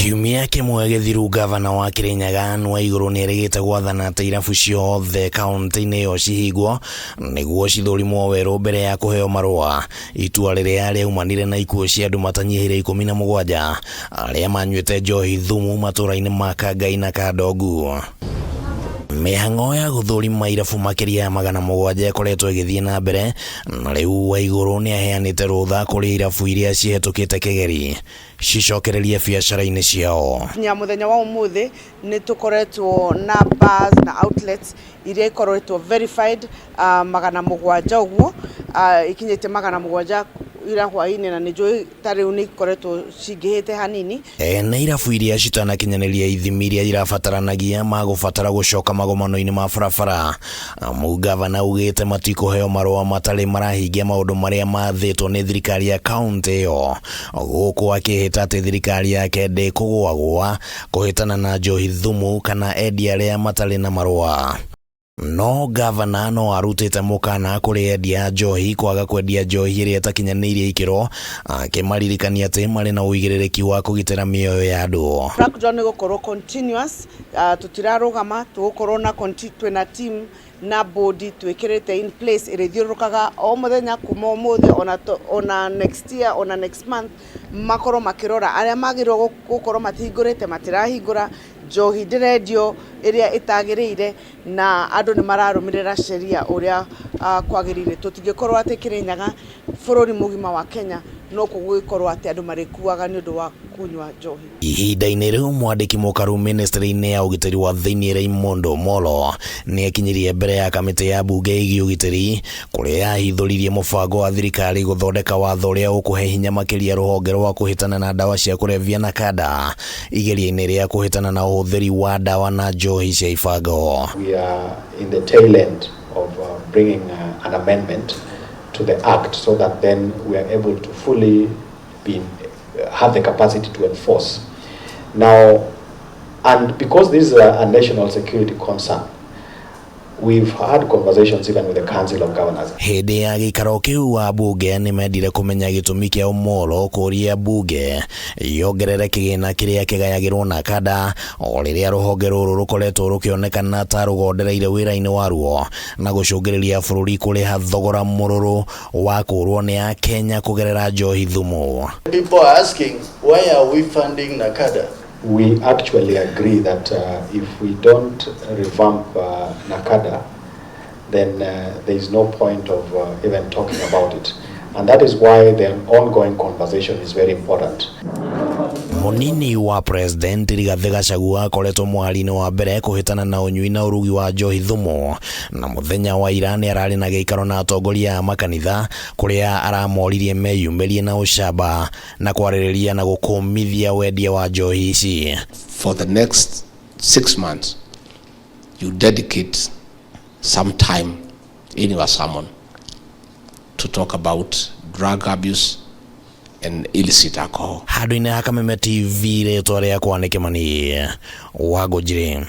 Kiumia kimwe githiru Ngabana wa KIRINYAGA Waiguru nĩerĩgĩte gwathana atĩ irabu ciothe kaunti-inĩ ĩyo cihingwo nĩguo cithurimwo werũ mbere ya kũheo marũa. Itua rĩrĩa rĩaumanire na ikuũ cia andũ matanyihĩire 17 arĩa manyuĩte njohi thumu matũra-inĩ ma Kangai na Kandongu. Mĩhang'o ya gũthũrima irabu makĩria ya 700 ĩkoretwo ĩgĩthiĩ na mbere, na rĩu Waiguru nĩaheanĩte rũtha kũrĩ irabu iria cihetũkĩte kĩgeri cicokererie biacara-inĩ ciao. Kinya muthenya wa ũmũthĩ nĩ tũkoretwo na bars na outlets iria ikoretwo verified 700 ũguo ikinyĩte 700 ira hwainĩ na nĩnjũĩ tarĩu nĩ ikoretwo cingĩhĩte hanini. Na irabu iria citanakinyanĩria ithimi iria irabataranagia magũbatara gũcoka magomano-inĩ ma barabara. Ngabana augĩte matikũheo marũa matarĩ marahingia maũndũ marĩa mathĩtwo nĩ thirikari ya kaunti ĩyo, gũkũ akĩhĩta atĩ thirikari yake ndĩkũgwagwa kũhĩtana na njohi thumu kana endia arĩa matarĩ na marũa. No Ngabana no arutĩte mũkana kũrĩ endia njohi kwaga kwendia njohi ĩrĩa ĩtakinyanĩirie ikĩro, akĩmaririkania atĩ marĩ na ũigĩrĩrĩki wa kũgitĩra mĩoyo ya andũ. Crackdown nĩ gũkorwo continuous, tũtirarũgama, tũgũkorwo na team na body twĩkĩrĩte in place ĩrĩa ithiũrũrũkaga o mũthenya kuma ũmũthĩ ona next year ona next month, makorwo makĩrora arĩa magĩrĩirwo gũkorwo matihingũrĩte matirahingũra, njohi ndĩrendio ĩrĩa ĩtagĩrĩire, na andũ nĩ mararũmĩrĩra sheria ũrĩa kwagĩrĩire. Tũtingĩkorwo atĩ KIRINYAGA bũrũri mũgima wa Kenya no kũgũkorwo atĩ andũ marĩkuaga nĩ ũndũ wa kunywa njohi. Ihinda-inĩ rĩu mwandĩki mũkaru ministry-inĩ ya ũgitĩri wa thĩinĩ RAYMOND nĩekinyirie mbere ya kamĩtĩ ya mbunge ĩgiĩ ũgitĩri kũrĩa yahithũririe mũbango wa thirikari gũthondeka watho ũrĩa ũkũhe hinya makĩria rũhonge rwa kũhĩtana na ndawa cia kũrebia na kada igeria-inĩ rĩa kũhĩtana na ũhũthĩri wa ndawa na njohi cia ibango. We are in the tail end of bringing an amendment to the act so that then we are able to fully have the capacity to enforce. Now, and because this is a national security concern, we've had conversations even with the Council of Governors. Hĩndĩ ya gĩikaro kĩu wa bunge nĩmendire kũmenya gĩtũmi kĩa Omolo kũria bunge yongerere kĩgĩna kĩrĩa kĩgayagĩrwo na kada, o rĩrĩa rũhonge rũrũ rũkoretwo rũkĩonekana ta rũgondereire wĩra-inĩ waruo na gũcũngĩrĩria bũrũri kũrĩha thogora mũrũrũ wa kũrwo nĩ a Kenya kũgerera njohi thumu. People are asking, why are we funding NAKADA? We actually agree that if we don't revamp NAKADA, then there is no point of even talking about it. And that is why the ongoing conversation is very important. Munini wa president Rigathi Gachagua akoretwo mwari-inĩ wa mbere kũhĩtana na ũnyui na ũrugi wa njohi thumu, na mũthenya wa ira nĩ ararĩ na gĩikaro na atongoria a makanitha kũrĩa aramoririe meyumĩrie na ũcamba na kwarĩrĩria na gũkũmithia wendia wa njohi ici. For the next 6 months, you dedicate some time in your sermon to talk about drug abuse and illicit alcohol. Handũ-inĩ ha Kameme TV rĩtwa rĩakwa nĩ Kĩmani wa Ngũnjiri.